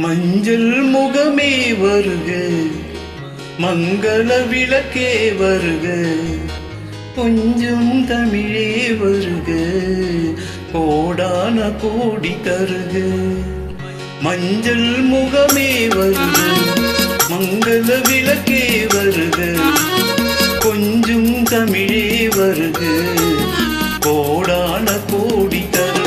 மஞ்சள் முகமே வருக, மங்கள விளக்கே வருக, கொஞ்சம் தமிழே வருக, கோடான கோடி தருக. மஞ்சள் முகமே வருக, மங்கள விளக்கே வருக, கொஞ்சம் தமிழே வருக, கோடான கோடி தருக.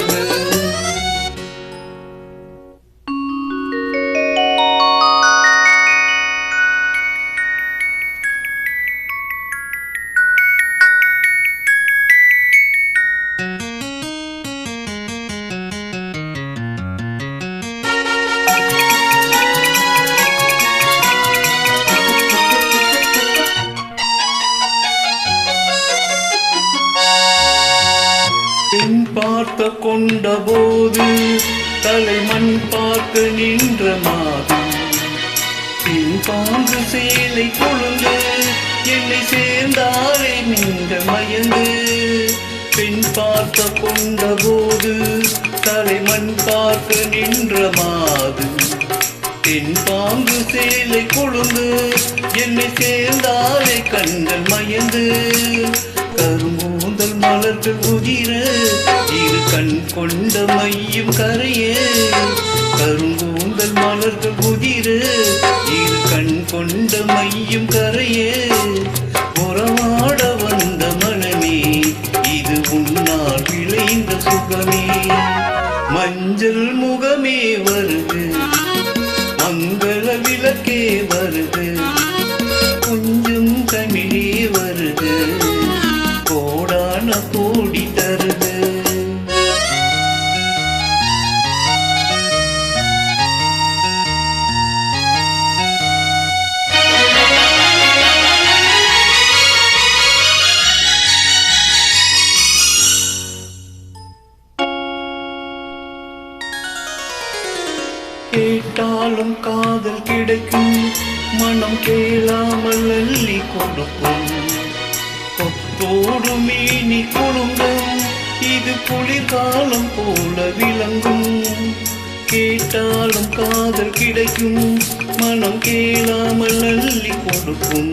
பெண் பார்த்த கொண்ட போது தலைமண் பார்க்க நின்ற மாதம், பின் பாங்கு சேலை கொழுந்து என்னை சேர்ந்தாலே நின்ற மயந்து. பெண் பார்த்த கொண்ட போது தலைமண் பார்க்க நின்ற மாது, பின் பாங்கு சேலை கொழுந்து என்னை சேர்ந்தாலே கண்கள் மயந்து. கருங்கூந்தல் மலர்கள் உதிர இரு கண் கொண்ட மையும் கரைய, கருங்கூந்தல் மலர்கள் உதிர இரு கண் கொண்ட மையும் கரைய. உறவாட வந்த மனமே இது உன்னால் விளைந்த சுகமே. மஞ்சள் முகமே வருக, மங்கள விளக்கே வருக, கொஞ்சம் தமிழே வருக, கோடான கோடி தருக. கேட்டாலும் காதல் கிடைக்கும், மனம் கேளாமல் அள்ளி கொடுக்கும். கொத்தோடு மீனி குழுங்கும், இது குளிர்காலம் போல விளங்கும். கேட்டாலும் காதல் கிடைக்கும், மனம் கேளாமல் அள்ளி கொடுக்கும்.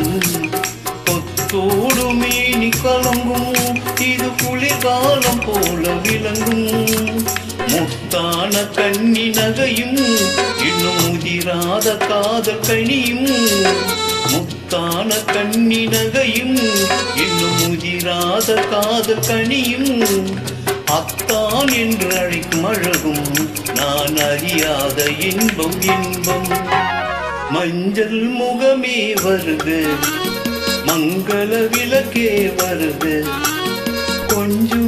கொத்தோடு மீனி கலங்கும், இது குளிர்காலம் போல விளங்கும். முத்தான கண்ணி நகையும் இன்னும் முதிராத காதல் கனியும், முத்தான கண்ணி நகையும் இன்னும் முதிராத காதல் கனியும். அத்தான் என்று அழைக்கும் அழகும் நான் அறியாத இன்பம் இன்பம். மஞ்சள் முகமே வருக, மங்கள விளக்கே வருக, கொஞ்சம்